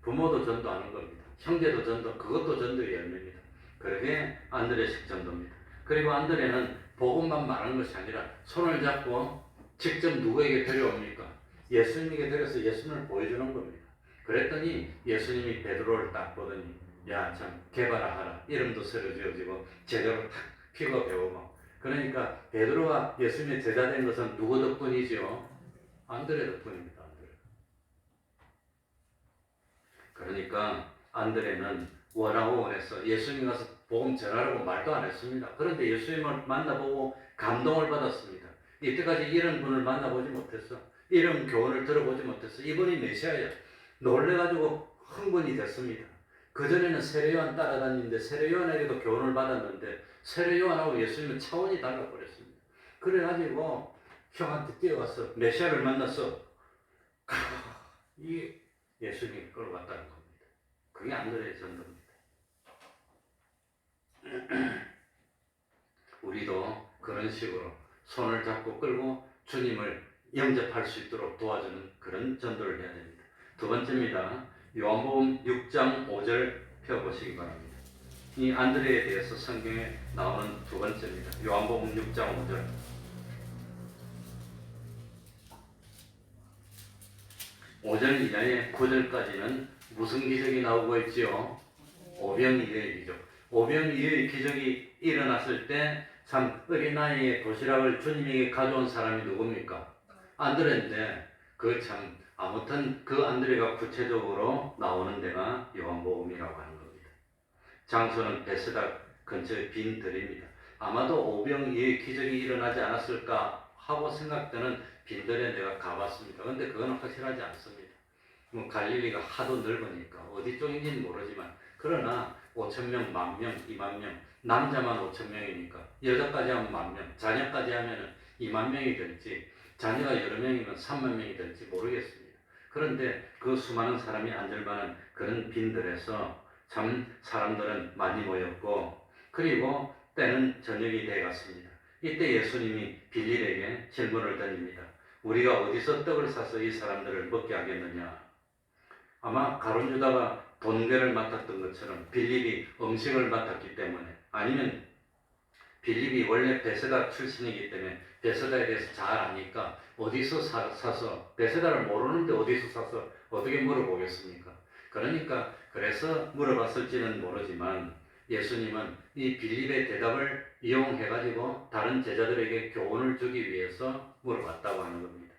부모도 전도하는 겁니다. 형제도 전도, 그것도 전도의 열매입니다. 그게 안드레식 전도입니다. 그리고 안드레는 복음만 말하는 것이 아니라 손을 잡고 직접 누구에게 데려옵니까? 예수님에게 데려서 예수님을 보여주는 겁니다. 그랬더니 예수님이 베드로를 딱 보더니 야 참 개발하라. 이름도 새로 지어지고 제대로 탁 피고 배우고. 그러니까 베드로가 예수님의 제자 된 것은 누구 덕분이지요? 안드레 덕분입니다. 안드레. 그러니까 안드레는 원하고 원해서 예수님 가서 복음 전하라고 말도 안 했습니다. 그런데 예수님을 만나보고 감동을 받았습니다. 이때까지 이런 분을 만나보지 못했어. 이런 교훈을 들어보지 못했어. 이분이 메시아야. 놀래가지고 흥분이 됐습니다. 그전에는 세례요한 따라다니는데 세례요한에게도 교훈을 받았는데 세례요한하고 예수님은 차원이 달라버렸습니다. 그래가지고 형한테 뛰어가서 메시아를 만났어. 이 예수님이 끌어갔다는 겁니다. 그게 안드레의 전도입니다. 우리도 그런 식으로 손을 잡고 끌고 주님을 영접할 수 있도록 도와주는 그런 전도를 해야 됩니다. 두 번째입니다. 요한복음 6장 5절 펴보시기 바랍니다. 이 안드레에 대해서 성경에 나오는 두 번째입니다. 요한복음 6장 5절. 5절 이하의 9절까지는 무슨 기적이 나오고 있지요? 오병이어의 기적. 오병이어의 기적이 일어났을 때 참 어린 나이에 도시락을 주님에게 가져온 사람이 누굽니까? 안드레인데 아무튼 그 안드레가 구체적으로 나오는 데가 요한복음이라고 하는 겁니다. 장소는 베스다 근처의 빈 들입니다. 아마도 오병이어의 기적이 일어나지 않았을까 하고 생각되는 빈들에 내가 가봤습니다. 근데 그건 확실하지 않습니다. 갈릴리가 하도 넓으니까 어디 쪽인지는 모르지만 그러나 5,000명, 10,000명, 20,000명 남자만 5,000명이니까 여자까지 하면 10,000명, 자녀까지 하면 20,000명이 될지 자녀가 여러 명이면 30,000명이 될지 모르겠습니다. 그런데 그 수많은 사람이 앉을 만한 그런 빈들에서 참 사람들은 많이 모였고 그리고 때는 저녁이 되어 갔습니다. 이때 예수님이 빌립에게 질문을 던집니다. 우리가 어디서 떡을 사서 이 사람들을 먹게 하겠느냐? 아마 가룟 유다가 돈배를 맡았던 것처럼 빌립이 음식을 맡았기 때문에, 아니면 빌립이 원래 베세다 출신이기 때문에 베세다에 대해서 잘 아니까 어디서 사서, 베세다를 모르는데 어디서 사서 어떻게 물어보겠습니까? 그러니까 그래서 물어봤을지는 모르지만 예수님은 이 빌립의 대답을 이용해가지고 다른 제자들에게 교훈을 주기 위해서 물어봤다고 하는 겁니다.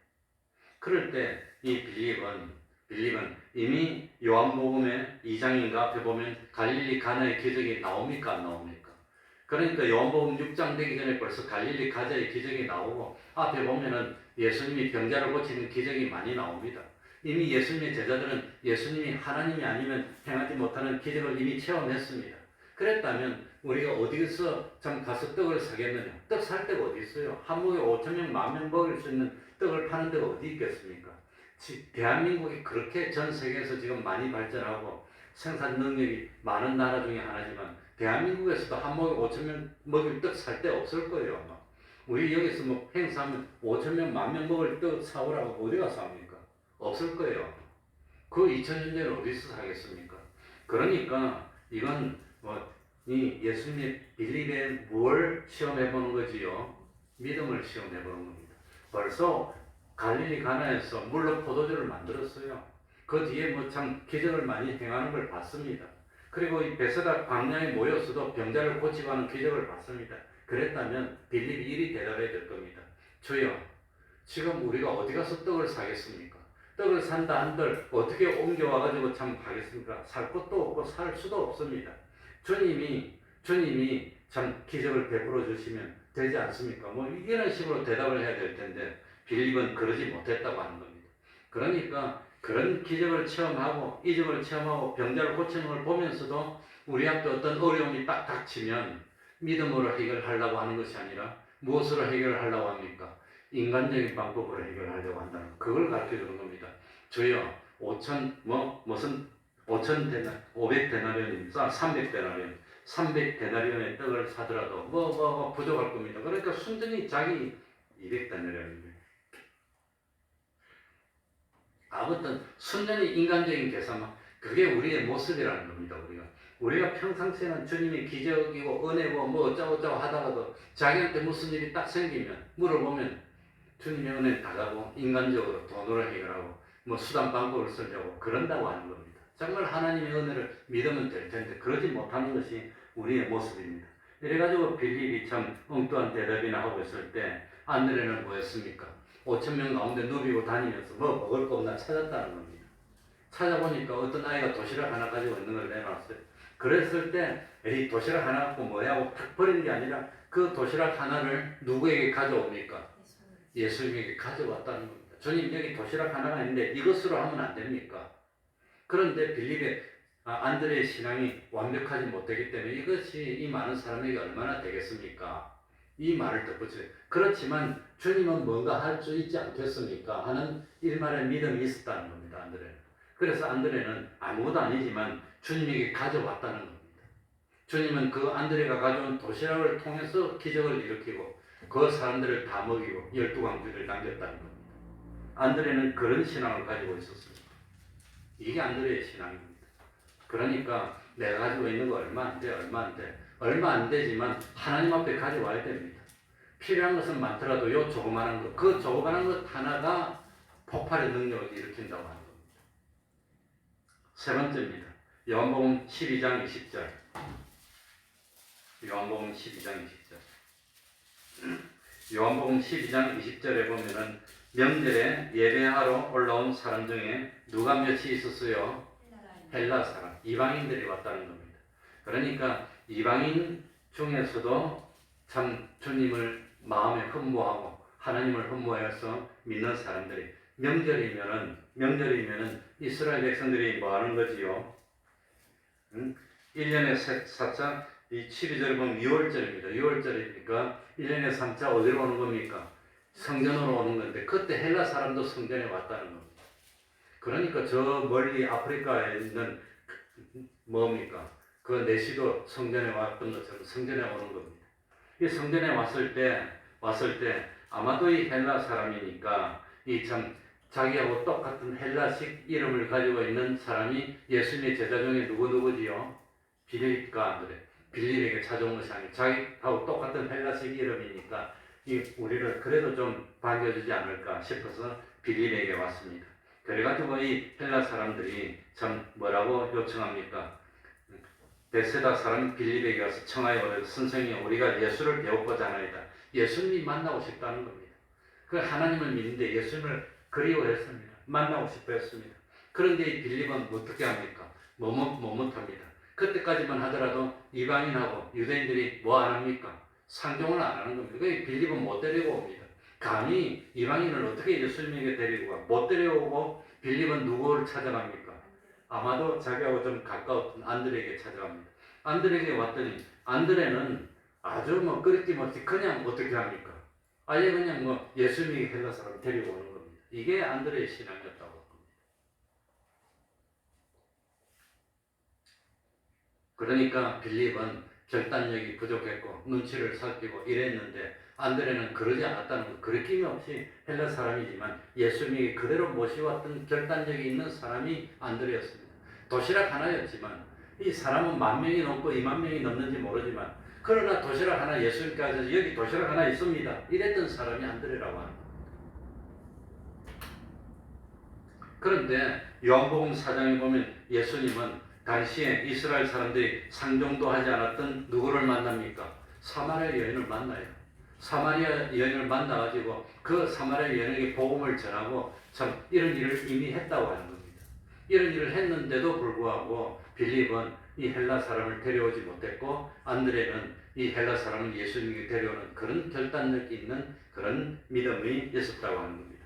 그럴 때 이 빌립은 이미 요한복음의 2장인가 앞에 보면 갈릴리 가나의 기적이 나옵니까 안 나옵니까? 그러니까 요한복음 6장 되기 전에 벌써 갈릴리 가자의 기적이 나오고 앞에 보면은 예수님이 병자를 고치는 기적이 많이 나옵니다. 이미 예수님의 제자들은 예수님이 하나님이 아니면 행하지 못하는 기적을 이미 체험했습니다. 그랬다면 우리가 어디서 참 가서 떡을 사겠느냐? 떡 살 데가 어디 있어요? 한 목에 5,000명, 10,000명 먹을 수 있는 떡을 파는 데가 어디 있겠습니까? 대한민국이 그렇게 전 세계에서 지금 많이 발전하고 생산 능력이 많은 나라 중에 하나지만 대한민국에서도 한 목에 5,000명 먹을 떡 살 데 없을 거예요 아마. 우리 여기서 뭐 행사하면 5,000명, 10,000명 먹을 떡 사오라고 어디가 삽니까? 없을 거예요. 그 2000년 전에 어디서 사겠습니까? 그러니까 이건 이 예수님의 빌립의 뭘 시험해보는 거지요? 믿음을 시험해보는 겁니다. 벌써 갈릴리 가나에서 물로 포도주를 만들었어요. 그 뒤에 뭐 참 기적을 많이 행하는 걸 봤습니다. 그리고 이 베세다 광야에 모였어도 병자를 고치고 하는 기적을 봤습니다. 그랬다면 빌립이 이리 대답해야 될 겁니다. 주여, 지금 우리가 어디 가서 떡을 사겠습니까? 떡을 산다 한들 어떻게 옮겨와가지고 참 하겠습니까? 살 것도 없고 살 수도 없습니다. 주님이 참 기적을 베풀어 주시면 되지 않습니까? 뭐 이런 식으로 대답을 해야 될 텐데 빌립은 그러지 못했다고 하는 겁니다. 그러니까 그런 기적을 체험하고 이적을 체험하고 병자를 고치는 걸 보면서도 우리 앞에 어떤 어려움이 딱 닥치면 믿음으로 해결하려고 하는 것이 아니라 무엇으로 해결하려고 합니까? 인간적인 방법으로 해결하려고 한다는 그걸 가르쳐 주는 겁니다. 주여 500데나리온입니다. 300데나리온의 떡을 사더라도 부족할 겁니다. 그러니까 순전히 자기 200데나리온입니다. 아무튼 순전히 인간적인 계산만, 그게 우리의 모습이라는 겁니다. 우리가 평상시에는 주님이 기적이고 은혜고 뭐 어쩌고저쩌고 하다가도 자기한테 무슨 일이 딱 생기면 물어보면 주님의 은혜 달라고 인간적으로 돈으로 해결하고 뭐 수단 방법을 쓰려고 그런다고 하는 겁니다. 정말 하나님의 은혜를 믿으면 될 텐데 그러지 못하는 것이 우리의 모습입니다. 이래가지고 빌립이 참 엉뚱한 대답이나 하고 있을 때 안드레는 뭐였습니까? 5,000명 가운데 누비고 다니면서 뭐 먹을 거 없나 찾았다는 겁니다. 찾아보니까 어떤 아이가 도시락 하나 가지고 있는 걸 내놨어요. 그랬을 때 에이 도시락 하나 갖고 뭐야 하고 탁 버리는 게 아니라 그 도시락 하나를 누구에게 가져옵니까? 예수님에게 가져왔다는 겁니다. 주님 여기 도시락 하나가 있는데 이것으로 하면 안 됩니까? 그런데 빌립의 안드레의 신앙이 완벽하지 못되기 때문에 이것이 이 많은 사람에게 얼마나 되겠습니까? 이 말을 덧붙여요. 그렇지만 주님은 뭔가 할 수 있지 않겠습니까? 하는 일말의 믿음이 있었다는 겁니다. 안드레는. 그래서 안드레는 아무것도 아니지만 주님에게 가져왔다는 겁니다. 주님은 그 안드레가 가져온 도시락을 통해서 기적을 일으키고 그 사람들을 다 먹이고 12광주를 남겼다는 겁니다. 안드레는 그런 신앙을 가지고 있었습니다. 이게 안드레의 신앙입니다. 그러니까 내가 가지고 있는 거 얼마 안 돼. 얼마 안 되지만 하나님 앞에 가져와야 됩니다. 필요한 것은 많더라도 요 조그만한 것, 그 조그만한 것 하나가 폭발의 능력을 일으킨다고 하는 겁니다. 세 번째입니다. 요한복음 12장 20절. 요한복음 12장 20절. 요한복음 12장 20절에 보면은 명절에 예배하러 올라온 사람 중에 누가 몇이 있었어요? 헬라 사람, 이방인들이 왔다는 겁니다. 그러니까 이방인 중에서도 참 주님을 마음에 흠모하고 하나님을 흠모해서 믿는 사람들이 명절이면은 이스라엘 백성들이 뭐 하는 거지요? 1년에 4차, 이 12절을 보면 6월절입니다. 6월절이니까 1년에 3차 어디로 오는 겁니까? 성전으로 오는 건데 그때 헬라 사람도 성전에 왔다는 겁니다. 그러니까 저 멀리 아프리카에 있는 뭡니까? 그 내시도 성전에 왔던 것처럼 성전에 오는 겁니다. 이 성전에 왔을 때 아마도 이 헬라 사람이니까 이 참 자기하고 똑같은 헬라식 이름을 가지고 있는 사람이 예수님의 제자 중에 누구지요? 빌립과 안드레. 빌립에게 찾아온 것이 아니고 자기하고 똑같은 헬라식 이름이니까 우리를 그래도 좀 반겨주지 않을까 싶어서 빌립에게 왔습니다. 그래가지고 이 헬라 사람들이 참 뭐라고 요청합니까? 베세다 사람 빌립에게 가서 청하여 오래도 선생님 우리가 예수를 배웠고자 하나이다. 예수님이 만나고 싶다는 겁니다. 그 하나님을 믿는데 예수님을 그리워했습니다. 만나고 싶어 했습니다. 그런데 이 빌립은 어떻게 합니까? 못합니다. 그때까지만 하더라도 이방인하고 유대인들이 뭐 안 합니까? 상종을 안 하는 겁니다. 그 빌립은 못 데리고 옵니다. 감히 이방인을 어떻게 예수님에게 데리고 가? 못 데려오고 빌립은 누구를 찾아갑니까? 아마도 자기하고 좀 가까웠던 안드레에게 찾아갑니다. 안드레에게 왔더니 안드레는 아주 뭐 끄리낌없이 그냥 어떻게 합니까? 아예 그냥 뭐 예수님이 헬라 사람 데리고 오는 겁니다. 이게 안드레의 신앙이었다고 합니다. 그러니까 빌립은 결단력이 부족했고 눈치를 살피고 이랬는데 안드레는 그러지 않았다는 것. 그리낌이 없이 헬라 사람이지만 예수님이 그대로 모시왔던 결단력이 있는 사람이 안드레였습니다. 도시락 하나였지만 이 사람은 10,000명이 넘고 20,000명이 넘는지 모르지만 그러나 도시락 하나 예수님께 가서 여기 도시락 하나 있습니다. 이랬던 사람이 안드레라고 합니다. 그런데 요한복음 4장에 보면 예수님은 당시에 이스라엘 사람들이 상종도 하지 않았던 누구를 만납니까? 사마리아 여인을 만나요. 사마리아 여인을 만나가지고 그 사마리아 여인에게 복음을 전하고 참 이런 일을 이미 했다고 하는 겁니다. 이런 일을 했는데도 불구하고 빌립은 이 헬라 사람을 데려오지 못했고 안드레는 이 헬라 사람을 예수님에게 데려오는 그런 결단력 있는 그런 믿음이 있었다고 하는 겁니다.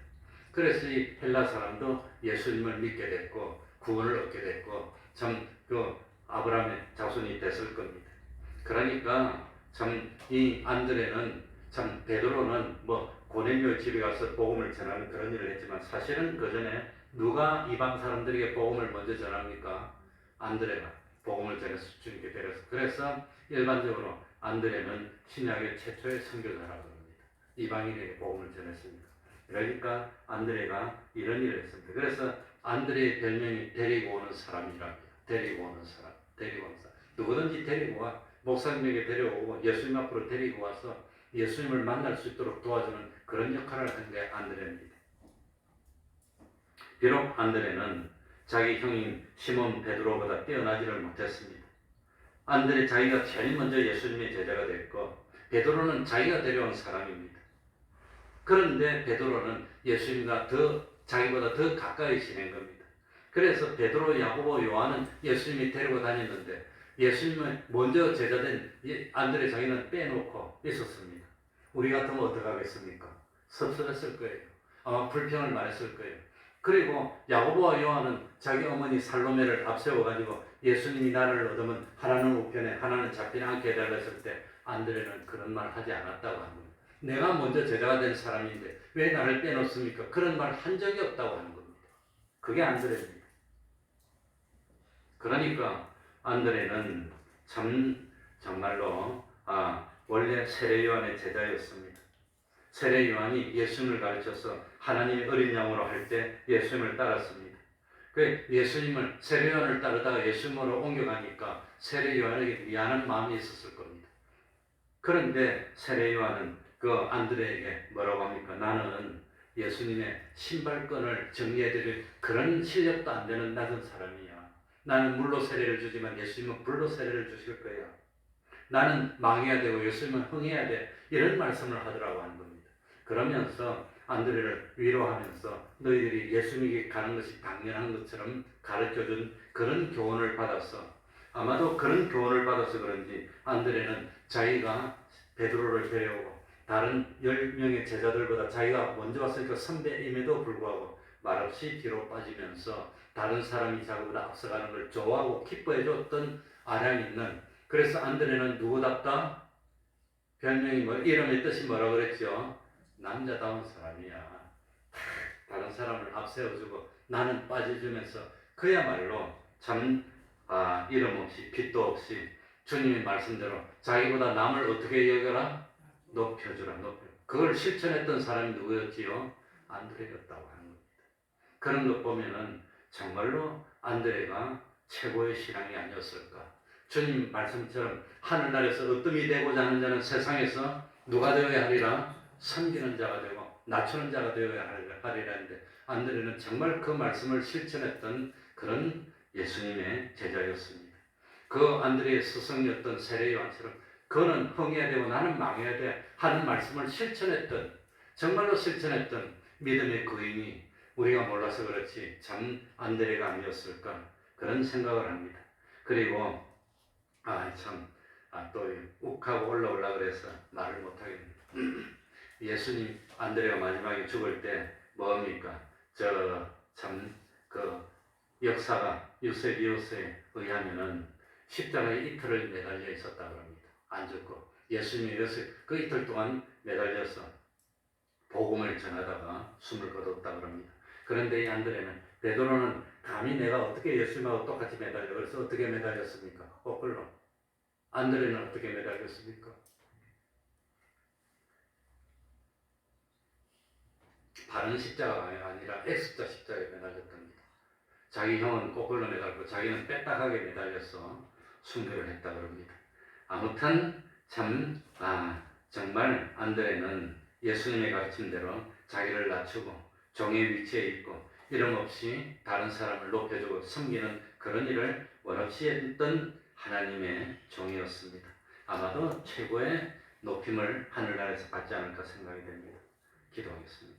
그래서 이 헬라 사람도 예수님을 믿게 됐고 구원을 얻게 됐고 참 그 아브라함의 자손이 됐을 겁니다. 그러니까 참 이 안드레는 참 베드로는 뭐 고넬료 집에 가서 복음을 전하는 그런 일을 했지만 사실은 그 전에 누가 이방 사람들에게 복음을 먼저 전합니까? 안드레가 복음을 전해서 주님께 데려서 그래서 일반적으로 안드레는 신약의 최초의 선교사라고 합니다. 이방인에게 복음을 전했습니다. 그러니까 안드레가 이런 일을 했습니다. 그래서 안드레의 별명이 데리고 오는 사람이랍니다. 데리고 오는 사람. 누구든지 데리고 와. 목사님에게 데려오고 예수님 앞으로 데리고 와서 예수님을 만날 수 있도록 도와주는 그런 역할을 한 게 안드레입니다. 비록 안드레는 자기 형인 시몬 베드로보다 뛰어나지를 못했습니다. 안드레 자기가 제일 먼저 예수님의 제자가 됐고 베드로는 자기가 데려온 사람입니다. 그런데 베드로는 예수님과 자기보다 더 가까이 지낸 겁니다. 그래서 베드로, 야고보, 요한은 예수님이 데리고 다녔는데 예수님은 먼저 제자된 안드레 자기는 빼놓고 있었습니다. 우리 같으면 어떡하겠습니까? 섭섭했을 거예요. 아마 불평을 많이 했을 거예요. 그리고 야고보와 요한은 자기 어머니 살로메를 앞세워가지고 예수님이 나를 얻으면 하나는 우편에 하나는 잡히지 않게 해달라 했을 때 안드레는 그런 말 하지 않았다고 합니다. 내가 먼저 제자가 된 사람인데 왜 나를 빼놓습니까? 그런 말 한 적이 없다고 하는 겁니다. 그게 안드레입니다. 그러니까 안드레는 정말로 원래 세례 요한의 제자였습니다. 세례 요한이 예수님을 가르쳐서 하나님의 어린 양으로 할 때 예수님을 따랐습니다. 그 예수님을 세례 요한을 따르다가 예수님으로 옮겨가니까 세례 요한에게 미안한 마음이 있었을 겁니다. 그런데 세례 요한은 그 안드레에게 뭐라고 합니까? 나는 예수님의 신발끈을 정리해드릴 그런 실력도 안 되는 낮은 사람이야. 나는 물로 세례를 주지만 예수님은 불로 세례를 주실 거야. 나는 망해야 되고 예수님은 흥해야 돼. 이런 말씀을 하더라고 하는 겁니다. 그러면서 안드레를 위로하면서 너희들이 예수님에게 가는 것이 당연한 것처럼 가르쳐준 그런 교훈을 받았어. 아마도 그런 교훈을 받아서 그런지 안드레는 자기가 베드로를 데려오고 다른 10명의 제자들보다 자기가 먼저 왔으니까 선배임에도 불구하고 말없이 뒤로 빠지면서 다른 사람이 자기보다 앞서가는 걸 좋아하고 기뻐해줬던 아량이 있는, 그래서 안드레는 누구답다? 별명이 이름의 뜻이 뭐라고 그랬죠? 남자다운 사람이야. 다른 사람을 앞세워주고 나는 빠져주면서 그야말로 참 이름 없이 빚도 없이 주님의 말씀대로 자기보다 남을 어떻게 여겨라? 높여주라. 그걸 실천했던 사람이 누구였지요? 안드레였다고 하는 겁니다. 그런 것 보면은 정말로 안드레가 최고의 신앙이 아니었을까. 주님 말씀처럼 하늘나라에서 어뜸이 되고자 하는 자는 세상에서 누가 되어야 하리라? 섬기는 자가 되고 낮추는 자가 되어야 하리라 했는데 안드레는 정말 그 말씀을 실천했던 그런 예수님의 제자였습니다. 그 안드레의 스승이었던 세례 요한처럼 그는 흥해야 되고 나는 망해야 돼 하는 말씀을 실천했던 정말로 실천했던 믿음의 거인이 우리가 몰라서 그렇지 참 안드레가 아니었을까 그런 생각을 합니다. 그리고 또 욱하고 올라오려고 그래서 말을 못하겠네요. 예수님 안드레가 마지막에 죽을 때 뭡니까? 그 역사가 유세비우스에 의하면은 십자가에 이틀을 매달려 있었다고 합니다. 안 죽고 예수님이 그 이틀 동안 매달려서 복음을 전하다가 숨을 거뒀다고 합니다. 그런데 이 안드레는 베드로는 감히 내가 어떻게 예수님하고 똑같이 매달려 그래서 어떻게 매달렸습니까? 거꾸로. 안드레는 어떻게 매달렸습니까? 바른 십자가가 아니라 X자 십자가에 매달렸답니다. 자기 형은 거꾸로 매달고 자기는 빼딱하게 매달려서 순교를 했다고 합니다. 아무튼 정말 안드레는 예수님의 가르침대로 자기를 낮추고 종의 위치에 있고 이름 없이 다른 사람을 높여주고 섬기는 그런 일을 원없이 했던 하나님의 종이었습니다. 아마도 최고의 높임을 하늘나라에서 받지 않을까 생각이 됩니다. 기도하겠습니다.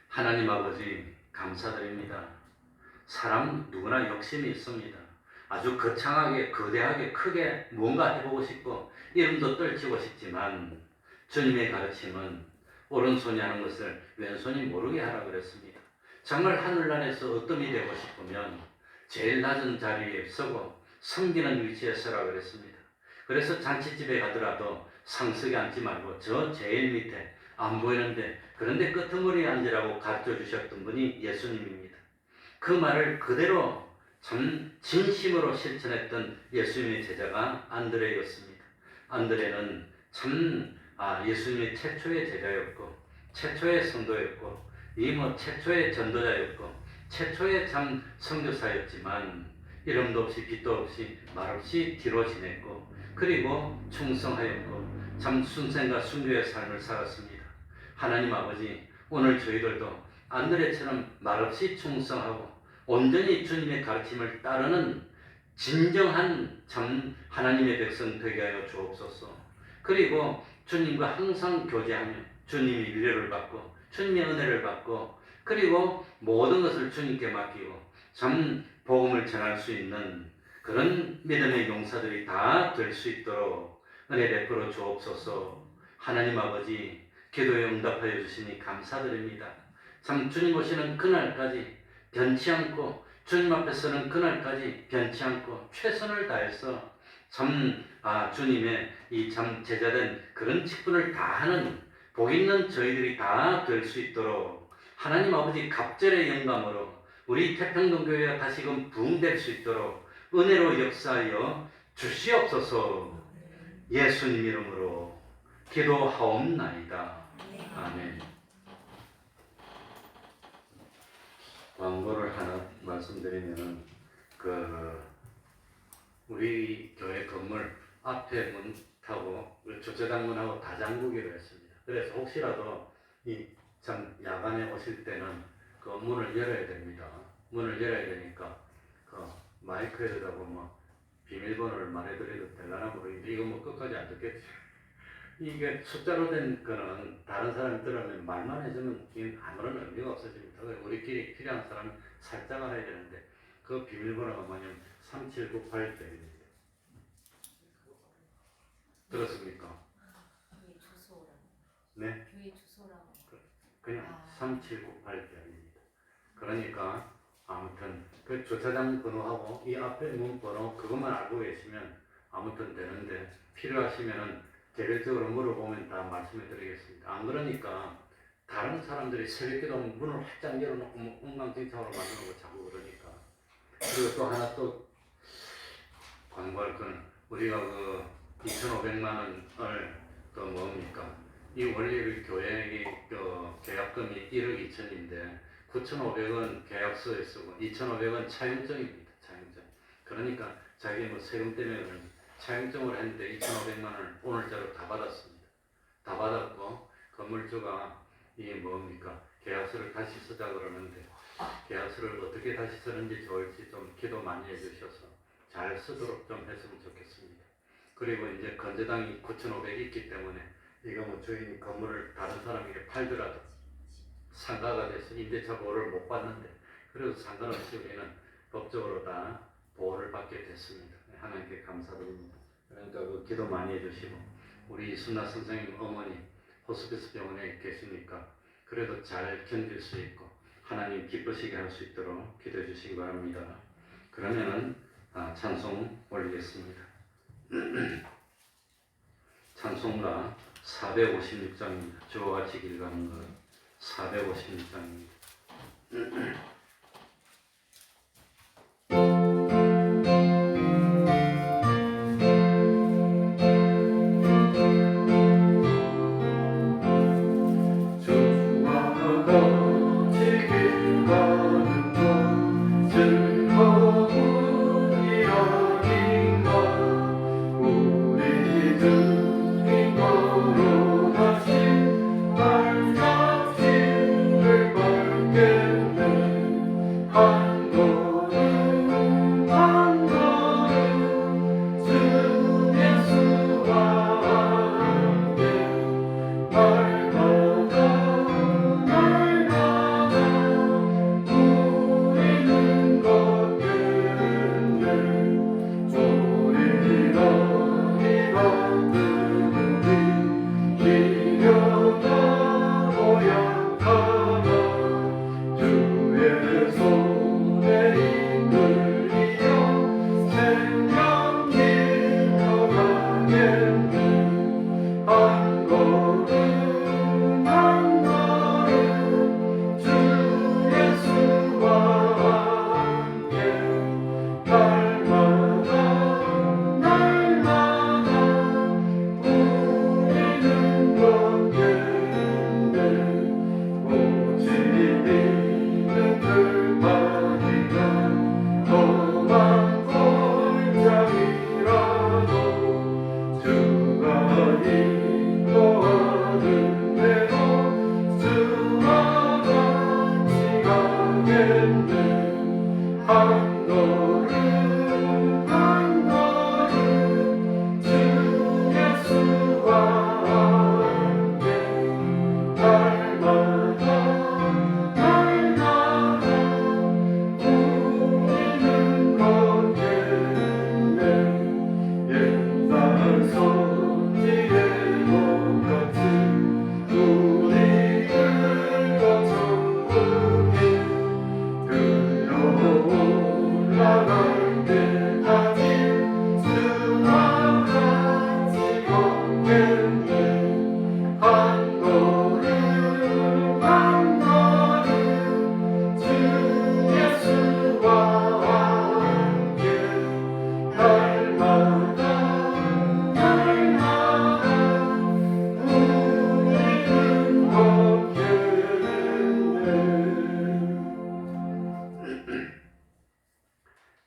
하나님 아버지 감사드립니다. 사람 누구나 욕심이 있습니다. 아주 거창하게 거대하게 크게 뭔가 해보고 싶고 이름도 떨치고 싶지만 주님의 가르침은 오른손이 하는 것을 왼손이 모르게 하라고 그랬습니다. 정말 하늘나라에서 어뜸이 되고 싶으면 제일 낮은 자리에 서고 섬기는 위치에 서라고 그랬습니다. 그래서 잔치집에 가더라도 상석에 앉지 말고 저 제일 밑에 안 보이는데 그런데 끄트머리에 앉으라고 가르쳐 주셨던 분이 예수님입니다. 그 말을 그대로 참 진심으로 실천했던 예수님의 제자가 안드레였습니다. 안드레는 참 예수님의 최초의 제자였고 최초의 성도였고 최초의 전도자였고 최초의 참 선교사였지만 이름도 없이 빛도 없이 말없이 뒤로 지냈고 그리고 충성하였고 참 순생과 순교의 삶을 살았습니다. 하나님 아버지 오늘 저희들도 안드레처럼 말없이 충성하고 온전히 주님의 가르침을 따르는 진정한 참 하나님의 백성 되게 하여 주옵소서. 그리고 주님과 항상 교제하며 주님의 위로를 받고 주님의 은혜를 받고 그리고 모든 것을 주님께 맡기고 참 복음을 전할 수 있는 그런 믿음의 용사들이 다 될 수 있도록 은혜 베풀어 주옵소서. 하나님 아버지 기도에 응답하여 주시니 감사드립니다. 참 주님 오시는 그날까지 변치 않고 주님 앞에 서는 그날까지 변치 않고 최선을 다해서 참 주님의 이 참 제자된 그런 직분을 다하는 복 있는 저희들이 다 될 수 있도록 하나님 아버지 갑절의 영감으로 우리 태평동교회가 다시금 부흥될 수 있도록 은혜로 역사하여 주시옵소서. 예수님 이름으로 기도하옵나이다. 아멘. 광고를 하나 말씀드리면은 우리 교회 건물 앞에 문 타고 주차장 문하고 다 잠그기로 했습니다. 그래서 혹시라도 참 야간에 오실 때는 그 문을 열어야 됩니다. 문을 열어야 되니까 그 마이크에다가 비밀번호를 말해드려도 되려나 모르겠는데 이거 끝까지 안 듣겠죠. 이게 숫자로 된 거는 다른 사람이 들으면 말만 해주면 아무런 의미가 없어집니다. 우리끼리 필요한 사람은 살짝 알아야 되는데 그 비밀번호가 뭐냐면 3798대입니다. 들었습니까? 교회 주소라고. 네? 교회 주소라고. 그냥 3798대입니다. 그러니까 아무튼 그 주차장 번호하고 이 앞에 문 번호 그것만 알고 계시면 아무튼 되는데 필요하시면은 개별적으로 물어보면 다 말씀해 드리겠습니다. 안 그러니까 다른 사람들이 새벽기도 문을 활짝 열어놓고 뭐 엉망진창으로 만들고 자꾸 그러니까. 그리고 또 하나 또 광고할 거는 우리가 그 2,500만 원을 그 뭡니까? 이 원래 우리 교회의 그 계약금이 1억 2천인데 9,500원 계약서에 쓰고 2,500원 차용증입니다. 차용증. 그러니까 자기 뭐 세금 때문에 그런 차용증을 했는데 2,500만 원을 오늘자로 다 받았습니다. 다 받았고 건물주가 이게 뭡니까? 계약서를 다시 쓰자 그러는데 계약서를 어떻게 다시 쓰는지 좋을지 좀 기도 많이 해주셔서 잘 쓰도록 좀 했으면 좋겠습니다. 그리고 이제 건재당이 9,500이 있기 때문에 이거 뭐 주인이 건물을 다른 사람에게 팔더라도 상가가 돼서 임대차 보호를 못 받는데 그래도 상관없이 우리는 법적으로 다 보호를 받게 됐습니다. 하나님께 감사드립니다. 그러니까 그 기도 많이 해주시고 우리 이순나 선생님 어머니 호스피스 병원에 계시니까 그래도 잘 견딜 수 있고 하나님 기쁘시게 할 수 있도록 기도해 주시기 바랍니다. 그러면은 찬송 올리겠습니다. 찬송가 456장입니다. 주와 같이 길 가는 것 456장입니다.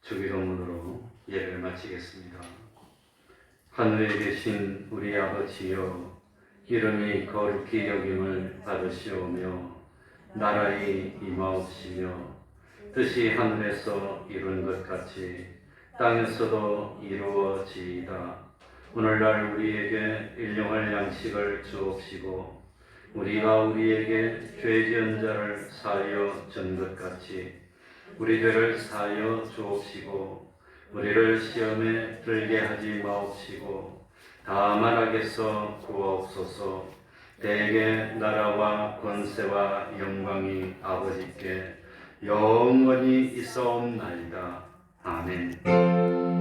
주기도문으로 예배를 마치겠습니다. 하늘에 계신 우리 아버지여, 이름이 거룩히 여김을 받으시오며 나라의 임하옵시며 뜻이 하늘에서 이룬 것 같이 땅에서도 이루어지이다. 오늘날 우리에게 일용할 양식을 주옵시고 우리가 우리에게 죄 지은 자를 사하여 준 것 같이 우리 죄를 사하여 주옵시고 우리를 시험에 들게 하지 마옵시고 다만 악에서 구하옵소서. 대개 나라와 권세와 영광이 아버지께 영원히 있사옵나이다. 아멘.